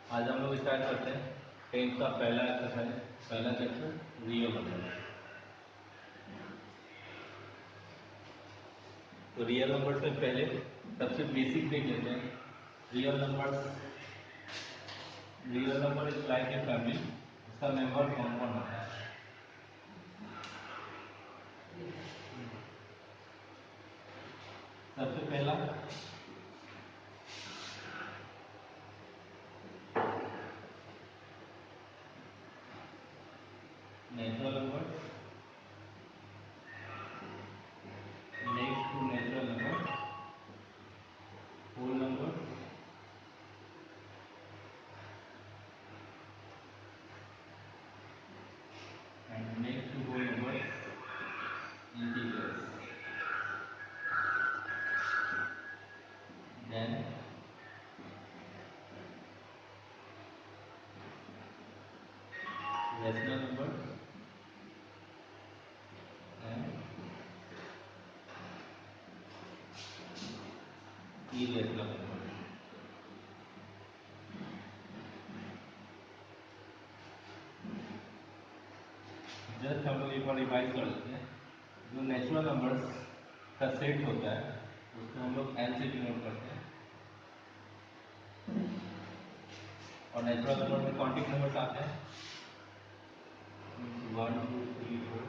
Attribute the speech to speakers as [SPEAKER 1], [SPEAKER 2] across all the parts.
[SPEAKER 1] आज हम लोग स्टार्ट करते हैं 10th का पहला एक्सरसाइज, पहला चैप्टर रियल नंबर। तो रियल नंबर से पहले सबसे बेसिक देख लेते हैं। Real number is like a family. इसका मेंबर कौन कौन होता है? सबसे पहला natural number, next to natural number whole number, and next to whole number integers. Then rational number and irrational number। जस्ट हम लोग एक बार रिवाइज कर लेते हैं। जो नेचुरल नंबर्स का सेट होता है उसको हम लोग एन से डिनोट करते हैं, और नेचुरल नंबर में काउंटिंग नंबर्स आते हैं 1 2 3 4।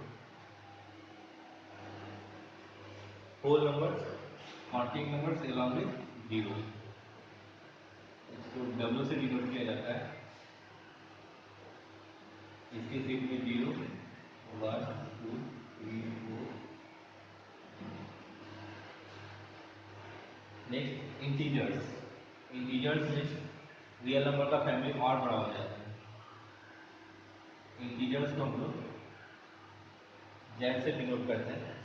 [SPEAKER 1] Whole numbers counting numbers along with zero, इसको डब्ल्यू से डिनोट किया जाता है। इसके सेट में 0 1 2 3 4। Next integers. इंटीजर्स में रियल नंबर का फैमिली और बड़ा हो जाता है। इंटीजर्स को हम लोग जेड से डिनोट करते हैं।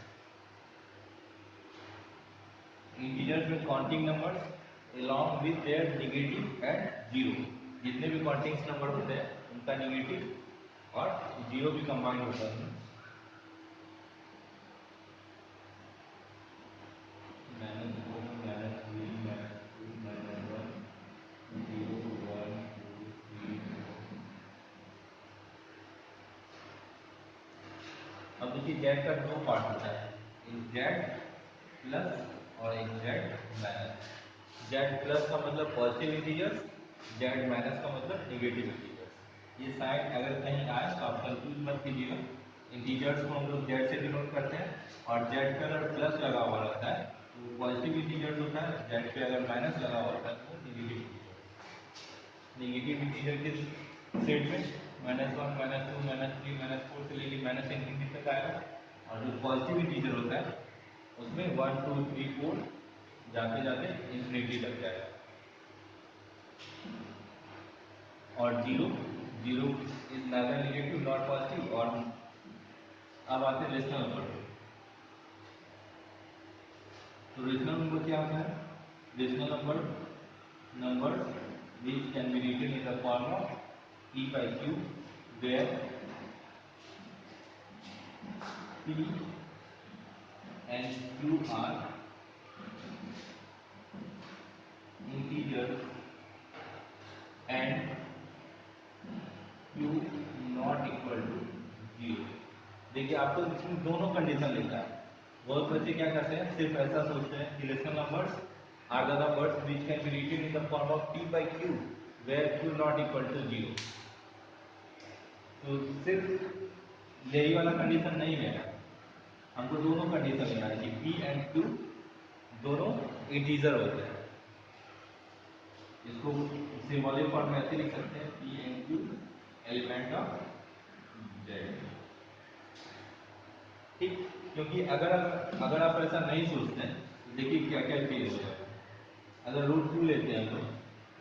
[SPEAKER 1] इंटीजर्स में counting numbers along with their negative at zero. जितने भी काउंटिंग नंबर होते हैं उनका नेगेटिव और जीरो भी कंबाइंड होता है। अब देखिए जेड का दो पार्ट होता है, एक जेड प्लस और एक जेड माइनस। जेड प्लस का मतलब पॉजिटिव इंटीजर्स, जेड माइनस का मतलब नेगेटिव इंटीजर्स। ये साइन अगर कहीं आए तो आप कंफ्यूज मत कीजिएगा। इंटीजर्स को हम लोग जेड से डिनोट करते हैं, और जेड पे अगर प्लस लगा हुआ रहता है तो पॉजिटिव इंटीजर्स होता है, जेड पे अगर माइनस लगा हुआ होता है तो नेगेटिव इंटीजर्स। नेगेटिव इंटीजर के सेट में -1 -2 -3 -4 से लेकर -∞ तक आएगा, और जो पॉजिटिव इंटीजर होता है उसमें 1 2 3 4 जाते जाते इंफिनिटी तक जाएगा। और zero is neither negative not positive. और अब आते हैं रेशनल नंबर। तो रेशनल नंबर क्या होता है? Rational number which can be written in the form of p by q, where p and q are integers and q not equal to 0। देखिए आपको इसमें दोनों कंडीशन लिखा है। बहुत बच्चे क्या करते हैं, सिर्फ ऐसा सोचते हैं कि rational numbers are the numbers which can be written in the form of p by q where q not equal to 0। तो सिर्फ यही वाला कंडीशन नहीं है, हमको दोनों कंडीशन लेना है कि p एंड q दोनों इंटीजर होते हैं। इसको सिंबॉलिक फॉर्म में ऐसे लिख सकते हैं p and q element of z। ठीक, क्योंकि अगर आप ऐसा नहीं सोचते हैं तो देखिए क्या क्या केस हो जाएगा। अगर √2 लेते हैं तो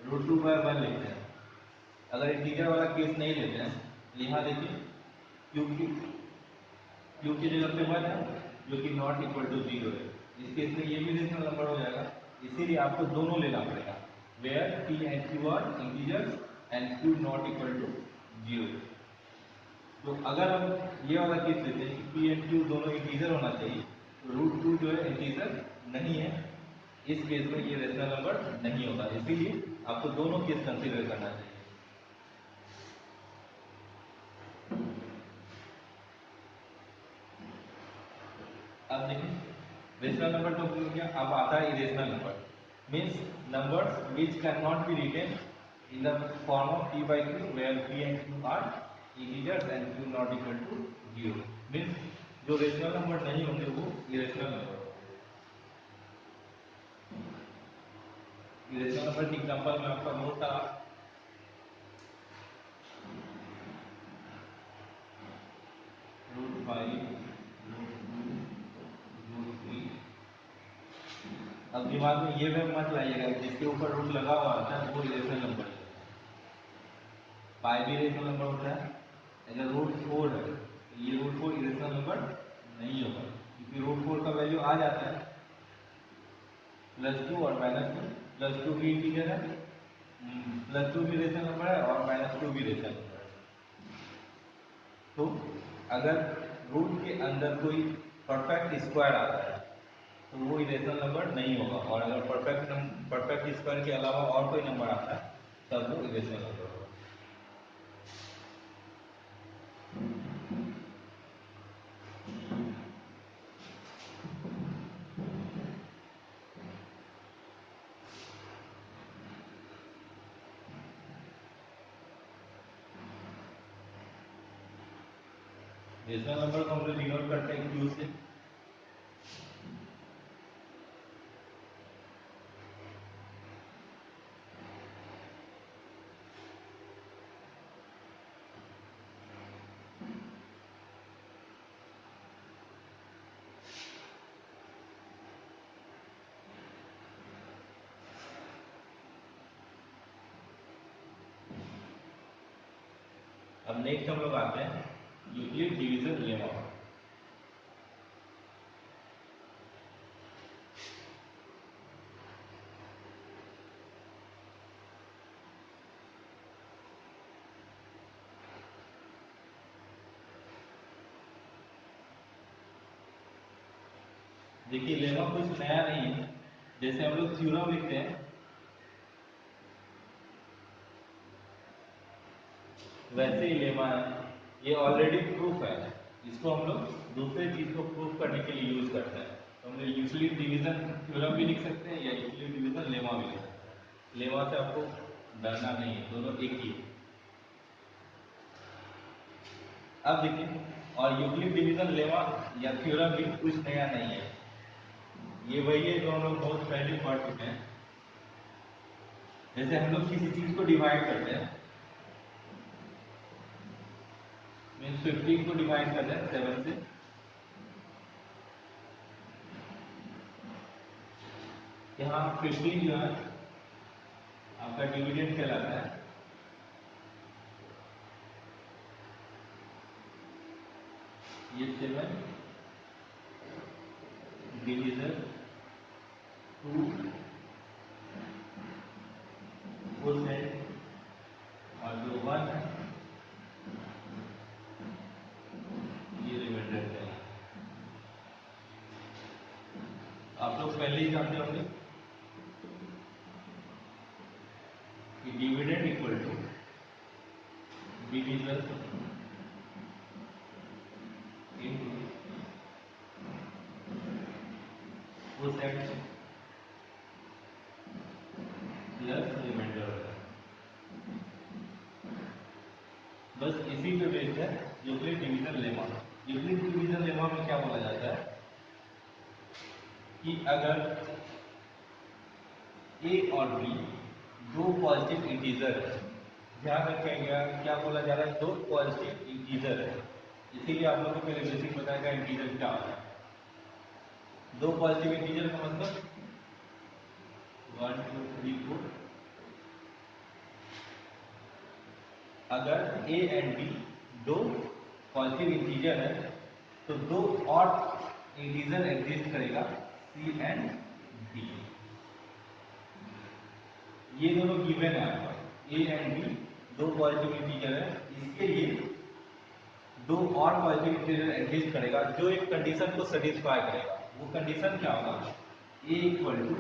[SPEAKER 1] √2/1 लेते हैं। अगर इंटीजर वाला केस नहीं लेते हैं, यहाँ देखिए क्यू की जगह पे 1 है जो कि नॉट इक्वल टू 0 है। इस केस में ये भी रेशनल नंबर हो जाएगा। इसीलिए आपको दोनों लेना पड़ेगा, where p and q are integers and q not equal to 0। तो अगर हम ये वाला केस लेते हैं कि p एंड q दोनों इंटीजर होना चाहिए, तो √2 जो है इंटीजर नहीं है, इस केस में ये रेशनल नंबर नहीं होगा। इसीलिए आपको दोनों केस कंसीडर करना चाहिए। रेशनल नंबर तो हो गया। अब आता है irrational number, means numbers which can not be written in the form of p by q where p and q are integers and q not equal to 0, means जो rational number नहीं होंगे वो इरेशनल नंबर होंगे। Irrational number की example में आपका बहुत था √5, √2, √3। अब दिमाग में ये भी मत लाइएगा जिसके ऊपर रूट लगा हुआ होता है वो इरेशनल नंबर है, पाई भी इरेशनल नंबर होता है। अगर √4 है तो ये √4 इरेशनल नंबर नहीं होगा, क्योंकि √4 का वैल्यू आ जाता है +2 और -2। +2 भी इंटीजर है, +2 भी इरेशनल नंबर है और -2 भी इरेशनल नंबर है। तो अगर रूट के अंदर कोई परफेक्ट स्क्वायर आता है तो वो इरेशनल नंबर नहीं होगा, और अगर परफेक्ट स्क्वायर के अलावा और कोई नंबर आता है तब वो इरेशनल नंबर होगा। रेशनल नंबर को हम लोग डिनोट करते हैं क्यू से। अब नेक्स्ट हम लोग आते हैं यूक्लिड डिवीजन लेमा। देखिए लेमा कुछ नया नहीं है, जैसे हम लोग थ्योरम लिखते हैं वैसे ही लेमा है, ये ऑलरेडी प्रूफ है। इसको हम लोग दूसरे चीज को प्रूफ करने के लिए यूज करते हैं, तो हम लोग यूक्लिड डिवीजन थ्योरम भी लिख सकते हैं या यूक्लिड डिवीजन लेमा भी लिख सकते हैं। लेमा से आपको डरना नहीं है, दोनों एक ही है। अब देखिए, और यूक्लिड डिवीजन लेमा या थ्योरम भी कुछ नया नहीं है, ये वही है जो हम लोग बहुत पहले पढ़ चुके हैं। जैसे हम लोग किसी चीज को डिवाइड करते हैं, मीन्स 15 को डिवाइड करते हैं 7 से, यहाँ 15 जो है आपका डिविडेंड कहलाता है। ये 7 डिवीजन 2 परसेंट और जो 1 है ये रिमाइंडर है। आप लोग पहले ही जानते होंगे कि dividend equal to division into percent plus remainder होता है। बस इसी पे बेस्ड है Euclid division lemma. Euclid division lemma में क्या बोला जाता है कि अगर ए और बी दो पॉजिटिव इंटीजर है, ध्यान रखिएगा क्या बोला जा रहा है, दो पॉजिटिव इंटीजर है, इसीलिए आप लोगों को पहले बेसिक बताएगा इंटीजर क्या होता है। दो पॉजिटिव इंटीजर का मतलब 1 2 3 4। अगर ए एंड बी दो पॉजिटिव इंटीजर है तो दो और इंटीजर एग्जिस्ट करेगा सी एंड डी। ये दोनों गिवन है आपका, ए एंड बी दो पॉजिटिव इंटीजर है, इसके लिए दो और पॉजिटिव इंटीजर एग्जिस्ट करेगा जो एक कंडीशन को सेटिस्फाई करेगा। वो कंडीशन क्या होगा, A equal to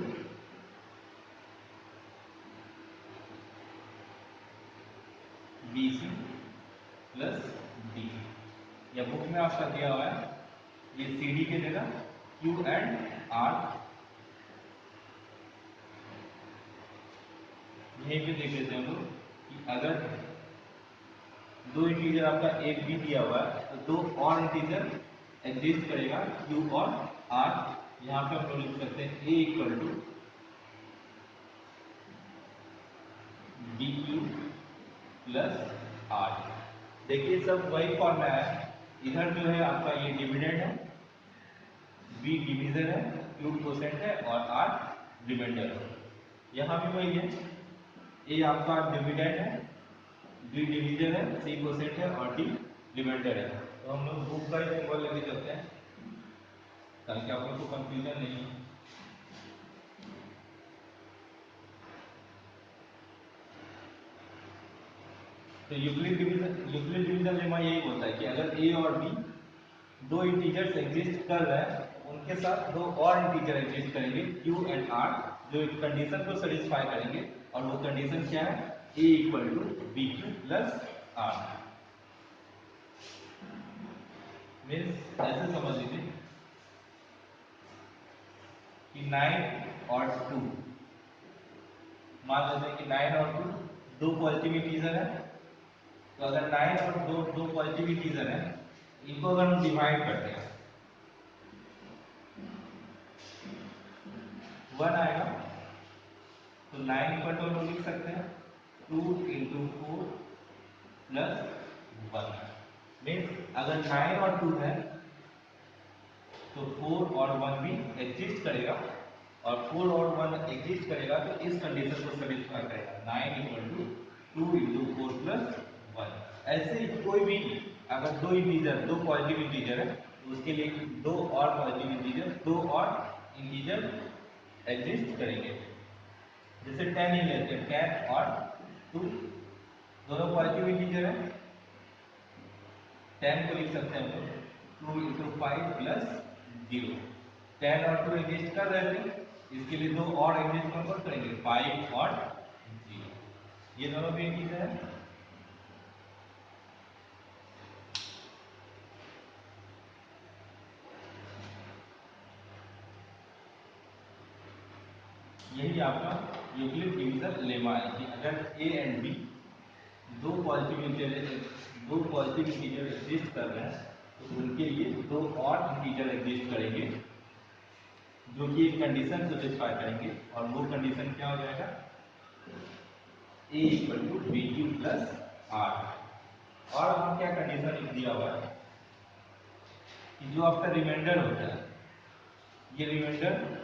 [SPEAKER 1] B C plus D, या बुक में आपका दिया हुआ है ये सी डी की जगह क्यू एंड 8। यहीं पे देख लेते हैं हम लोग कि अगर दो इंटीजर आपका एक भी दिया हुआ है तो दो और इंटीजर एग्जिस्ट करेगा क्यू और आर। यहाँ पे हम लोग लिख सकते हैं A equal to D Q plus R. देखिए सब वही फॉर्मूला है, इधर जो है आपका ये डिविडेंड है, बी डिवीजन है, क्यू कोसेंट है और आर रिमाइंडर है। यहाँ भी वही है, ए आपका डिविडेंड है, बी डिवीजन है, सी कोसेंट है और डी रिमाइंडर है। तो हम लोग बुक का ही सिंबल लेके चलते हैं ताकि आप लोग को कंफ्यूजन नहीं हो। तो यूक्लिड डिवीजन लेमा यही होता है कि अगर ए और बी दो इंटीजर्स एग्जिस्ट कर रहे हैं उनके साथ दो और इंटीजर एग्जिस्ट करेंगे क्यू एंड आर, जो एक कंडीशन को सेटिस्फाई करेंगे। और वो कंडीशन क्या है, A equal to B Q plus R. Means ऐसे समझ लीजिए कि 9 और 2, मान लेते हैं कि 9 और 2 दो पॉजिटिव इंटीजर है। तो अगर 9 और दो पॉजिटिव इंटीजर है, इनको अगर हम डिवाइड करते हैं 1 आएगा। तो 9 इक्वल टू हम लिख सकते हैं 2 इंटू 4 प्लस 1। मीन्स अगर 9 और 2 है तो 4 और 1 भी एग्जिस्ट करेगा, और 4 और 1 एग्जिस्ट करेगा तो इस कंडीशन को सेटिस्फाई करेगा, 9 इक्वल टू 2 इंटू 4 प्लस 1। ऐसे ही कोई भी अगर दो इंटीजर, दो पॉजिटिव इंटीजर है तो उसके लिए दो और पॉजिटिव इंटीजर, दो और इंटीजर एग्जिस्ट करेंगे। जैसे 10 ही लेते हैं, 10 और 2 दोनों पॉजिटिव इंटीजर है। 10 को लिख सकते हैं हम लोग 2 इंटू 5 प्लस 0। 10 और 2 एग्जिस्ट कर रहे थे, इसके लिए दो और एग्जिस्ट कौन कौन करेंगे, 5 और 0। ये दोनों भी इंटीजर है। यही आपका यूक्लिड डिवीजन लेमा है कि अगर ए एंड बी दो पॉजिटिव इंटीजर एग्जिस्ट कर रहे हैं तो उनके लिए दो और इंटीजर एग्जिस्ट करेंगे जो कि एक कंडीशन सेटिस्फाई करेंगे। और वो कंडीशन क्या हो जाएगा, A equal to B Q plus R. और हम क्या कंडीशन दिया हुआ है कि जो आपका रिमाइंडर होता है, ये remainder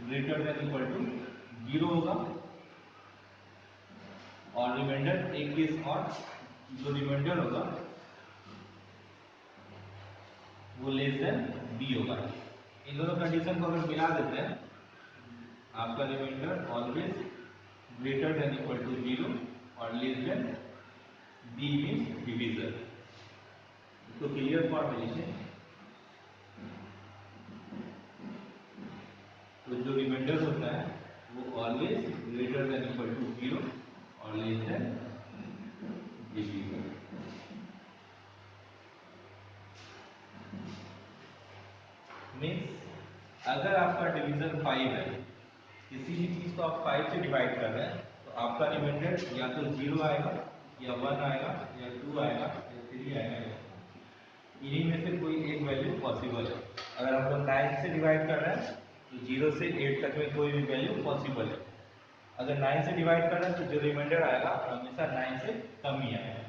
[SPEAKER 1] greater than equal to 0 होगा। और रिमाइंडर एक केस और, जो रिमाइंडर होगा वो लेस देन बी होगा। इन दोनों कंडीशन को अगर मिला देते हैं, आपका remainder always greater than equal to 0 और less than B means divisor. तो क्लियर फॉर्म में लिखें, तो जो रिमाइंडर होता है वो always greater than equal to 0 और लेस देन डिवीजर। मीन्स अगर आपका डिवीजन 5 है, किसी भी चीज को आप 5 से डिवाइड कर रहे हैं तो आपका रिमाइंडर या तो 0 आएगा या 1 आएगा या 2 आएगा या 3 आएगा। इन्हीं में से कोई एक वैल्यू पॉसिबल है। अगर हम लोग 9 से डिवाइड कर रहे हैं तो 0 से 8 तक में कोई भी वैल्यू पॉसिबल है। अगर 9 से डिवाइड कर रहे हैं तो जो रिमाइंडर आएगा हमेशा 9 से कम ही आएगा।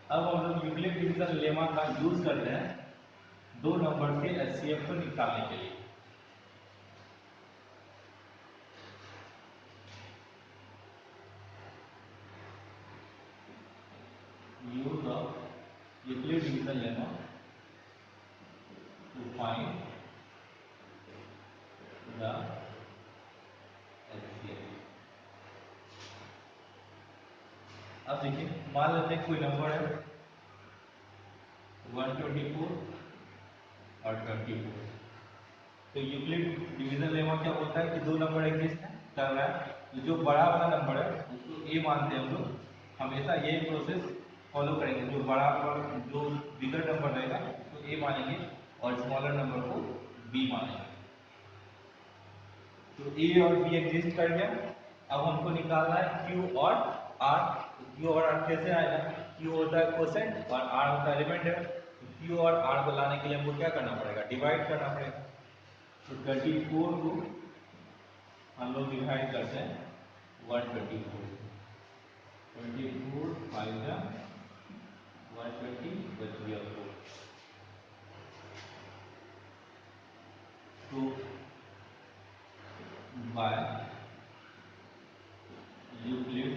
[SPEAKER 1] अब हम लोग यूक्लिड डिवीजन लेमा का यूज करते हैं दो नंबर के एचसीएफ को निकालने के लिए। Use of Euclid division lemma to find the अब देखिए मान लेते हैं कोई नंबर है 124 और 24। तो यूक्लिड डिवीजन लेमा क्या बोलता है कि दो नंबर एग्जिस्ट कर रहा है, तो जो बड़ा वाला नंबर है उसको ए मानते हैं हम लोग। हमेशा ये प्रोसेस फॉलो करेंगे, जो बड़ा वाला जो बिगर नंबर रहेगा उसको ए मानेंगे और स्मॉलर नंबर को बी मानेंगे। तो ए और बी एग्जिस्ट कर गया। अब हमको निकालना है क्यू और आर। तो क्यू और आर कैसे आएगा? क्यू होता है कोसेंट और आर होता है रिमाइंडर। तो क्यू और आर को लाने के लिए हमको क्या करना पड़ेगा? डिवाइड करना पड़ेगा। तो 24 को हम लोग डिवाइड करते हैं 124। 24 5 जा 120 बच गया 4। तो by Euclid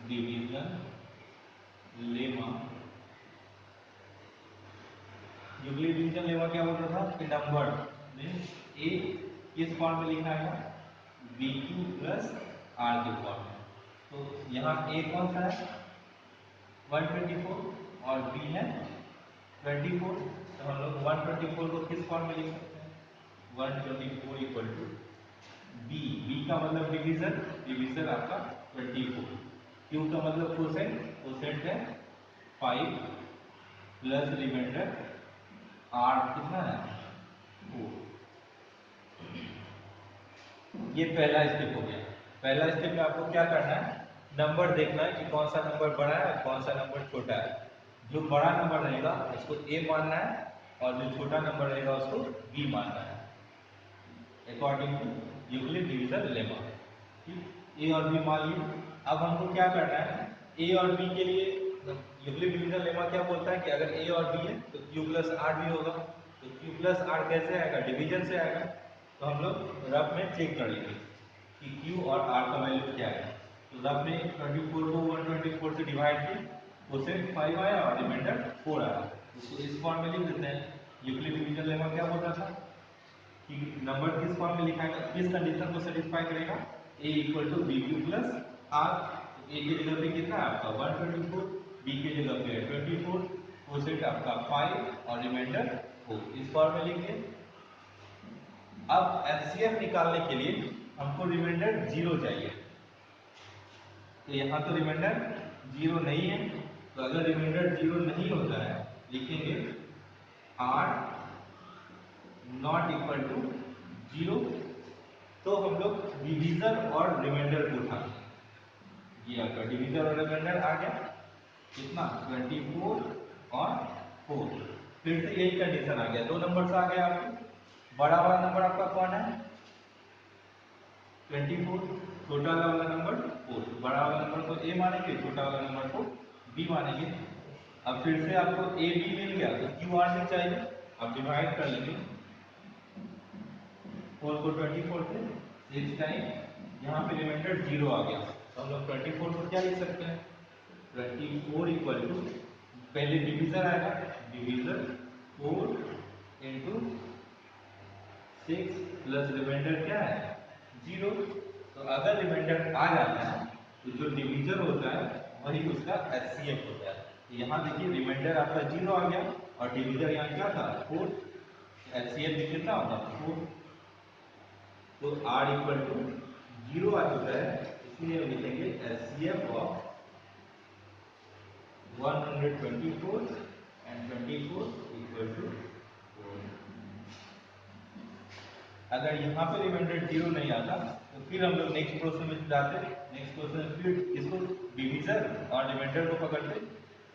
[SPEAKER 1] division lemma, Euclid division lemma क्या बोलता था कि नंबर मीन्स ए किस फॉर्म में लिखा है? बी क्यू प्लस आर के फॉर्म में। तो यहाँ ए कौन सा है? 124 और बी है 24। तो हम लोग 124 को किस फॉर्म में लिख सकते हैं? 124 इक्वल टू बी। बी का मतलब डिवीजन, डिवीजन आपका 24। क्यू का मतलब कोसेंट, कोसेंट है 5 प्लस रिमाइंडर आर कितना है 4। ये पहला स्टेप हो गया। पहला स्टेप में आपको क्या करना है? नंबर देखना है कि कौन सा नंबर बड़ा है और कौन सा नंबर छोटा है। जो बड़ा नंबर रहेगा उसको ए मानना है और जो छोटा नंबर रहेगा उसको बी मानना है according to Euclid division lemma. A और बी मान लिए। अब हमको क्या करना है? ए और बी के लिए यूक्लिड डिवीजन लेमा क्या बोलता है कि अगर ए और बी है तो क्यू प्लस आर भी होगा। तो क्यू प्लस आर कैसे आएगा? डिवीजन से आएगा। तो हम लोग रफ में चेक कर लेंगे कि क्यू और आर का वैल्यू क्या है। तो रफ में 24 को 124 से डिवाइड किया, कोसेंट 5 आया और रिमाइंडर 4 आया। उसको इस फॉर्म में लिख देते हैं। यूक्लिड डिवीजन लेमा क्या बोल रहा था कि नंबर किस फॉर्म में लिखा है, किस कंडीशन को सेटिस्फाई करेगा? a equal to B Q plus R. A की जगह पे कितना है आपका 124, बी की जगह पे 24, कोसेंट आपका 5 और रिमाइंडर 4। इस फॉर्म में लिख दिए। अब एचसीएफ निकालने के लिए हमको रिमाइंडर 0 चाहिए। तो यहाँ तो रिमाइंडर 0 नहीं है। तो अगर रिमाइंडर 0 नहीं होता है लिखेंगे आर नॉट इक्वल टू 0। तो हम लोग डिवीजन और रिमाइंडर को उठाएंगे। ये आपका डिवीजन और रिमाइंडर आ गया कितना 24 और 4। फिर से यही कंडीशन आ गया, दो नंबर आ गया आपके। बड़ा वाला नंबर आपका कौन है 24, छोटा वाला नंबर 4। बड़ा वाला नंबर को ए मानेंगे, छोटा वाला नंबर को बी मानेंगे। अब फिर से आपको ए बी मिल गया तो क्यू आर भी चाहिए। अब डिवाइड कर लेंगे 4 को 24 से 6 टाइम, यहाँ पे रिमाइंडर 0 आ गया। तो हम लोग 24 को क्या लिख सकते हैं? 24 इक्वल टू पहले डिवीजन आएगा, डिवीजन 4 इंटू 6 प्लस रिमाइंडर क्या है 0। तो अगर रिमाइंडर आ जाता है तो जो डिवीजन होता है वही उसका एचसीएफ होता है। तो यहाँ देखिए रिमाइंडर आपका 0 आ गया और डिवीजन यहाँ क्या था 4। एचसीएफ भी कितना होगा 4। तो R इक्वल टू 0 आ चुका है, इसलिए हम लिखेंगे HCF of 124 and 24 equal to 4। अगर यहाँ पे रिमाइंडर 0 नहीं आता तो फिर हम लोग नेक्स्ट प्रोसेस में जाते। नेक्स्ट प्रोसेस में फिर इसको डिवीजन और रिमाइंडर को पकड़ते,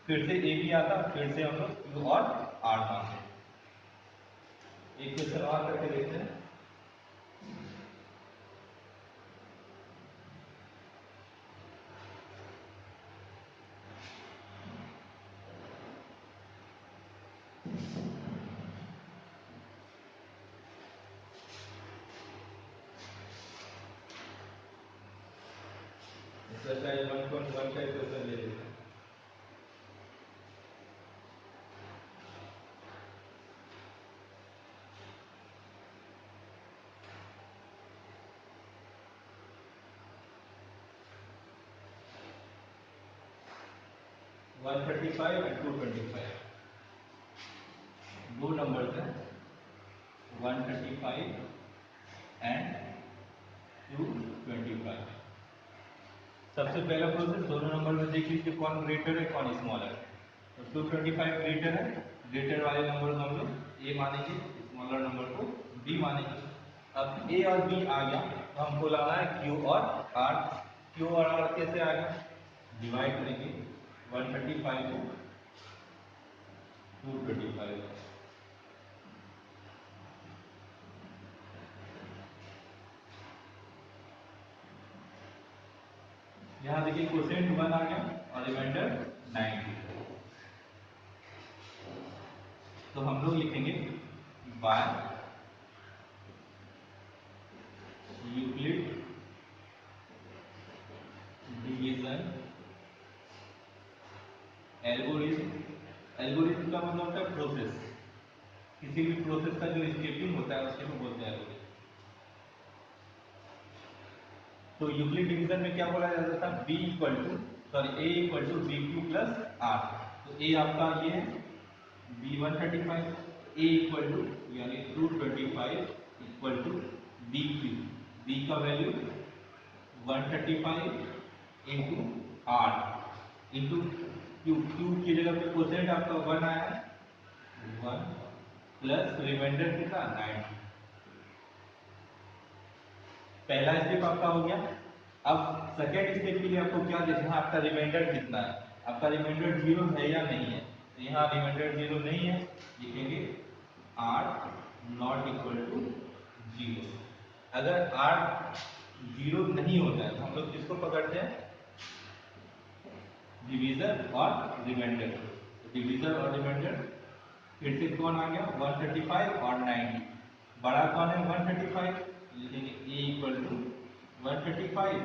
[SPEAKER 1] फिर से ए भी आता, फिर से हम लोग क्यू और आर मानते। एक क्वेश्चन और करके देखते हैं। एक्सरसाइज 1.1 का क्वेश्चन ले लेते हैं। 135 एंड 225, दो नंबर्स हैं 135 एंड 225। सबसे पहला प्रोसेस दोनों नंबर में देख लीजिए कौन ग्रेटर है कौन स्मॉलर है। तो 225 ग्रेटर है, ग्रेटर वाले नंबर को हम लोग ए मानेंगे, स्मॉलर नंबर को बी मानेंगे। अब ए और बी आ गया तो हमको लाना है क्यू और आर। क्यू और आर कैसे आ गया, डिवाइड करेंगे 135 को 225। यहाँ देखिए क्वोशिएंट 1 आ गया और रिमाइंडर 90। तो हम लोग लिखेंगे by Euclid division algorithm. Algorithm का मतलब होता है प्रोसेस, किसी भी प्रोसेस का जो स्टेपिंग होता है उसके को बोलते हैं एल्गोरिथम। तो यूक्लिड डिवीजन में क्या बोला जाता था, b equal to A equal to B Q plus R. तो ए आपका ये है बी 135, ए इक्वल टू यानी 225 equal to B Q, B का value 135 into R into Q, Q की जगह पे कोसेंट आपका 1 आया है, 1 प्लस रिमाइंडर कितना 9। पहला स्टेप आपका हो गया। अब सेकेंड स्टेप के लिए आपको क्या देखना है, आपका रिमाइंडर कितना है, आपका रिमाइंडर 0 है या नहीं है। तो यहाँ रिमाइंडर 0 नहीं है, लिखेंगे r नॉट इक्वल टू 0। अगर r 0 नहीं होता है तो हम लोग किसको पकड़ते हैं, डिवीजर और रिमाइंडर। डिवीजर और रिमाइंडर फिर से कौन आ गया 135 और 90, बड़ा कौन है 135, लिखेंगे a equal to 135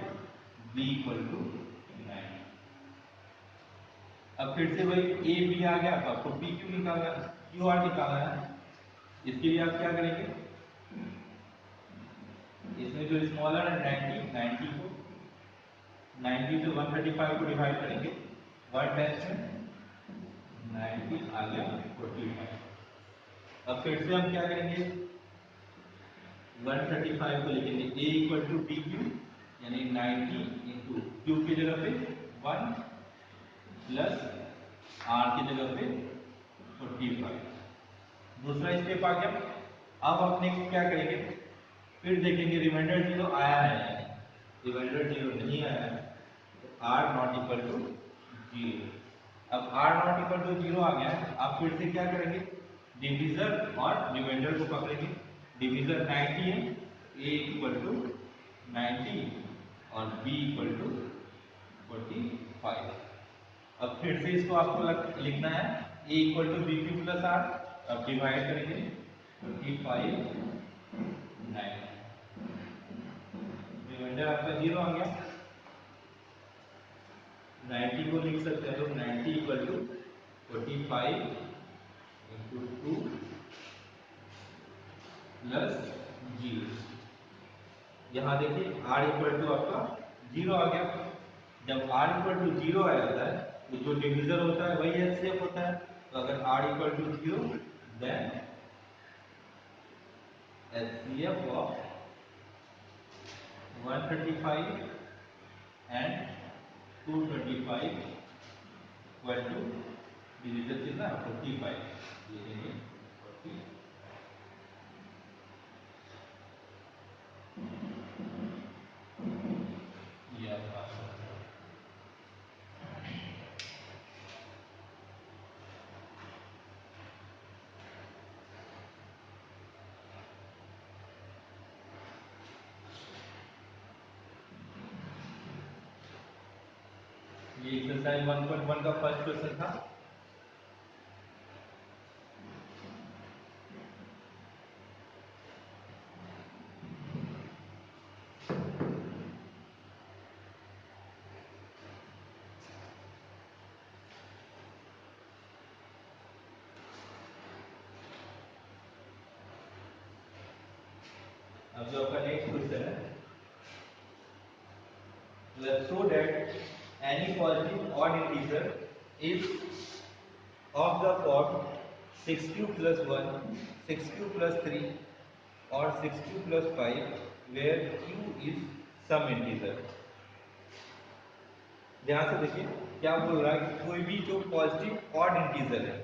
[SPEAKER 1] b equal to 9। अब फिर से वही a b आ गया तो आपको p q निकालना है, q r निकालना है। इसके लिए आप क्या करेंगे, इसमें जो स्मॉलर है 90 को 90 से 135 को डिवाइड करेंगे, 1 टाइम्स में 90 आ गया 45। अब फिर से हम क्या करेंगे 135 को लिखेंगे a equal to B Q यानी 90 इंटू क्यू की जगह पे 1 प्लस आर की जगह पे 45। दूसरा स्टेप आ गया। अब अपने क्या करेंगे, फिर देखेंगे रिमाइंडर 0 आया है, रिमाइंडर 0 नहीं आया है तो आर नॉट इक्वल टू 0। अब आर नॉट इक्वल टू 0 आ गया है, आप फिर से क्या करेंगे डिवीजर और रिमाइंडर को पकड़ेंगे। डिवीजर 90 है, a इक्वल टू 90 और b इक्वल टू 45। अब फिर से इसको आपको लिखना है a equal to B Q plus R. अब डिवाइड करेंगे 45 9, रिमाइंडर आपका 0 आ गया। 90 को लिख सकते हैं लोग 90 इक्वल टू 45 इंटू 2 प्लस 0। यहाँ देखिए r इक्वल टू आपका 0 आ गया। जब r इक्वल टू 0 आ जाता है तो जो डिवीजर होता है वही एचसीएफ होता है। तो अगर r equal to 0 then HCF of 135 and 225 equal to divisor कितना 45, लिखेंगे 40। ये आपका ये एक्सरसाइज 1.1 का फर्स्ट क्वेश्चन था। अब जो आपका नेक्स्ट क्वेश्चन है, let's show that any positive odd integer is of the form 6q plus 1, 6q plus 3 और 6q plus 5 where q is some integer। ध्यान से देखिए क्या बोल रहा है कि कोई भी जो पॉजिटिव ऑड इंटीजर है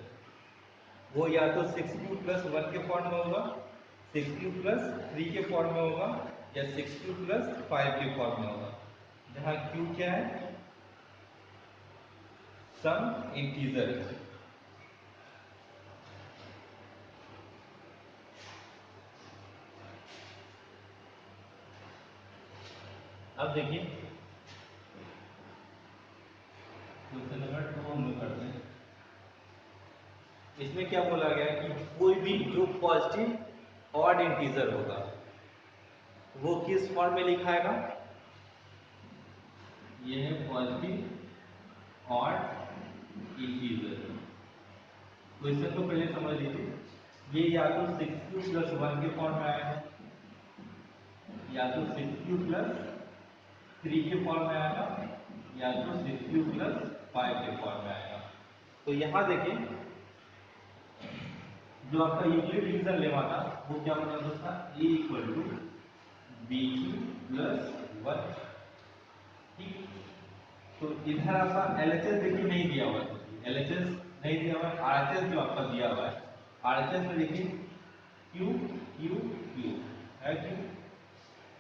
[SPEAKER 1] वो या तो 6q plus 1 के फॉर्म में होगा, 6q plus 3 के फॉर्म में होगा या 6q plus 5 के फॉर्म में होगा, जहाँ q क्या है, सम इंटीजर है। अब देखिए क्वेश्चन नंबर 2 हम लोग करते हैं। इसमें क्या बोला गया है कि कोई भी जो पॉजिटिव ऑड इंटीजर होगा वो किस फॉर्म में लिखाएगा, ये है पॉजिटिव ऑड इंटीजर। क्वेश्चन को पहले समझ लीजिए, ये या तो 6q plus 1 के फॉर्म में आएगा या तो 6q plus 3 के फॉर्म में आएगा या तो 6q plus 5 के फॉर्म में आएगा। तो यहाँ देखिए जो आपका यूक्लिड डिवीजन लेमा था वो क्या बना दोस्तों, a equal to B Q plus 1। ठीक, तो इधर आपका एलएचएस देखिए नहीं दिया हुआ है, एलएचएस नहीं दिया हुआ है, आरएचएस जो आपका दिया हुआ है, आरएचएस में देखिए क्यू क्यू क्यू है,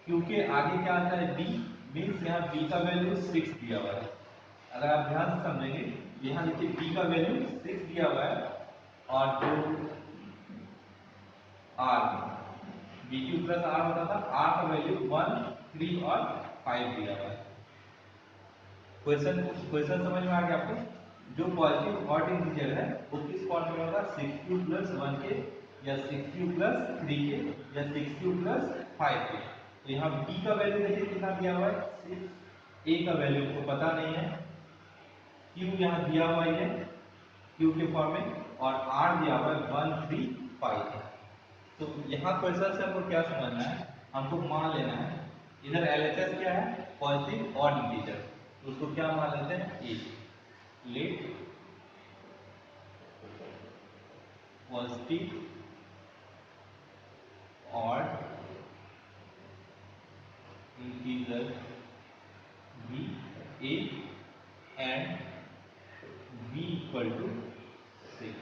[SPEAKER 1] क्यू के आगे क्या आता है बी, मीन्स यहाँ बी का वैल्यू 6 दिया हुआ है। अगर आप ध्यान से समझेंगे यहाँ देखिए बी का वैल्यू 6 दिया हुआ है और जो R B Q plus R होता था, आर का वैल्यू 1, 3 और 5 दिया हुआ है। क्वेश्चन समझ में आ गया आपको, जो पॉजिटिव ऑड इंटीजर है वो किस फॉर्म में होगा, 6q plus 1 के या 6q plus 3 के या 6q plus 5 के। तो यहाँ b का वैल्यू देखिए कितना दिया हुआ है 6, a का वैल्यू को पता नहीं है, q यहाँ दिया हुआ है q के फॉर्म में और r दिया हुआ है 1, 3, 5। तो यहाँ क्वेश्चन से हमको क्या समझना है, हमको मान लेना है इधर एलएचएस क्या है, पॉजिटिव ऑड इंटीजर, तो उसको क्या मान लेते हैं A. Let positive odd integer B A and B equal to 6।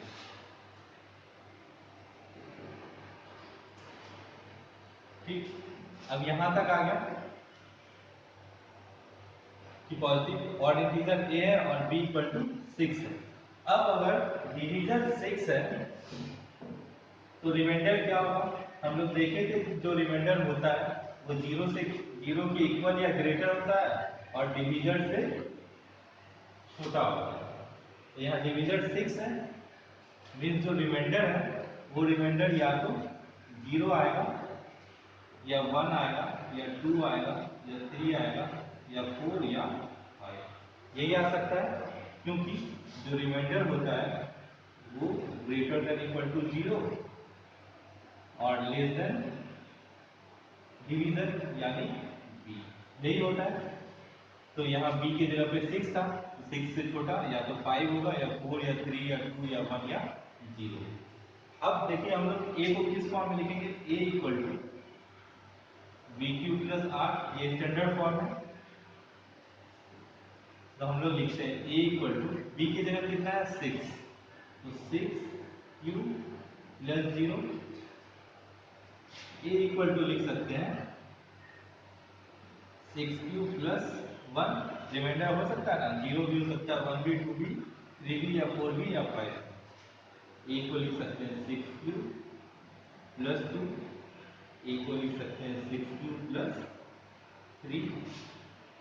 [SPEAKER 1] ठीक, अब यहां तक आ गया कि पॉजिटिव ऑड इंटीजर ए है और बी इक्वल टू 6 है। अब अगर डिवीजन 6 है तो रिमाइंडर क्या होगा, हम लोग देखे थे जो रिमाइंडर होता है वो 0 से 0 के इक्वल या ग्रेटर होता है और डिवीजन से छोटा होता है। तो यहाँ डिवीजन 6 है, मीन्स जो रिमाइंडर है वो रिमाइंडर या तो 0 आएगा या 1 आएगा या 2 आएगा या 3 आएगा या 4 या 5, यही आ सकता है क्योंकि जो रिमाइंडर होता है वो ग्रेटर देन इक्वल टू 0 और लेस देन डिवीजन यानी b, यही होता है। तो यहाँ b की जगह पे 6 था, 6 से छोटा या तो 5 होगा या 4 या 3 या 2 या 1 या 0। अब देखिए हम लोग a को किस फॉर्म में लिखेंगे, a equal to B Q plus R, ये स्टैंडर्ड फॉर्म है। तो हम लोग लिखते हैं a इक्वल टू b की जगह कितना है 6, तो 6q plus 0, a equal to लिख सकते हैं 6q प्लस 1, रिमाइंडर हो सकता है ना, 0 भी हो सकता है, 1 भी, 2 भी, 3 भी या 4 भी या 5। a को लिख सकते हैं 6q प्लस 2, a को लिख सकते हैं 6q प्लस 3,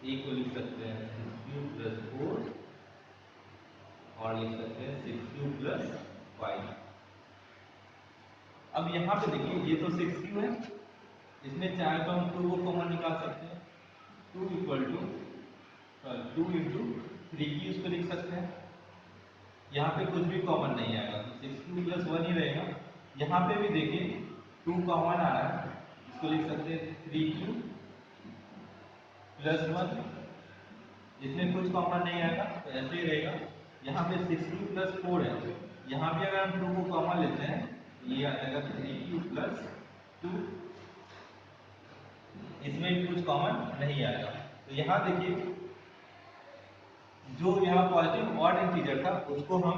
[SPEAKER 1] a को लिख सकते हैं 6q प्लस 4 और लिख सकते हैं 6q प्लस 5। अब यहाँ पे देखिए ये तो 6q है, इसमें चाहे तो हम 2 को कॉमन निकाल सकते हैं, 2 इक्वल टू 2 इंटू 3q इसको लिख सकते हैं। यहाँ पे कुछ भी कॉमन नहीं आएगा तो 6q प्लस 1 ही रहेगा। यहाँ पे भी देखिए 2 कॉमन आ रहा है, इसको लिख सकते हैं 3q प्लस 1, इसमें कुछ कॉमन नहीं आएगा तो ऐसे ही रहेगा, यहाँ पे 6 प्लस 4 है, यहाँ पे अगर हम 2 को कॉमन लेते हैं ये आ जाएगा 3 प्लस 2, इसमें भी कुछ कॉमन नहीं आएगा। तो यहाँ देखिए जो यहाँ पॉजिटिव ऑड इंटीजर था उसको हम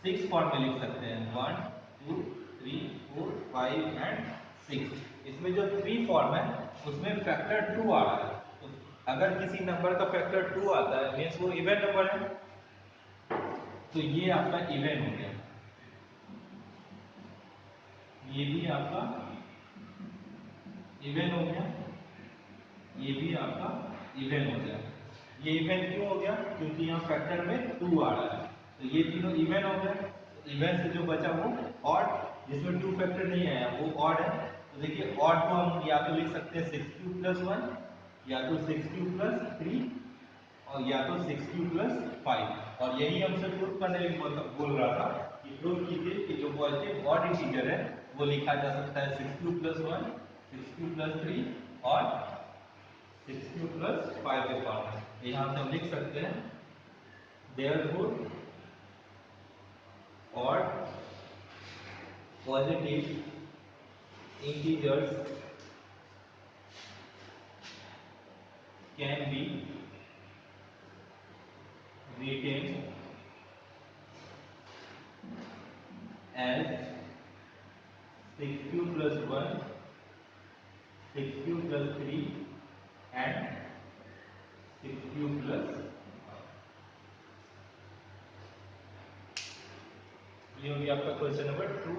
[SPEAKER 1] 6 फॉर्म में लिख सकते हैं, 1 2 3 4 5 एंड 6। इसमें जो 3 फॉर्म है उसमें फैक्टर 2 आ रहा है, तो अगर किसी नंबर का फैक्टर 2 आता है मीन्स वो इवन नंबर है, तो ये आपका इवन हो गया, ये भी आपका इवन हो गया, ये भी आपका इवन हो गया। ये इवन क्यों हो गया? क्योंकि यहाँ फैक्टर में 2 आ रहा है, तो ये तीनों इवन हो गए। इवन से जो बचा वो ऑड, जिसमें 2 फैक्टर नहीं आया वो ऑड है। तो देखिए ऑड को हम या तो लिख सकते हैं 6 क्यू प्लस 1, या तो 6 क्यू प्लस 3, और या तो 6 क्यू प्लस 5। और यही हमसे प्रूफ करने के लिए बोल रहा था कि प्रूफ कीजिए कि जो पॉजिटिव ऑड इंटीजर है वो लिखा जा सकता है 6 क्यू प्लस 1, 6 क्यू प्लस 3 और 6 क्यू प्लस 5 के फॉर्म में। यहाँ से हम लिख सकते हैं therefore odd positive integers can be written as 6q plus 1, 6q plus 3 and 6q plus, ये होगी आपका क्वेश्चन नंबर 2।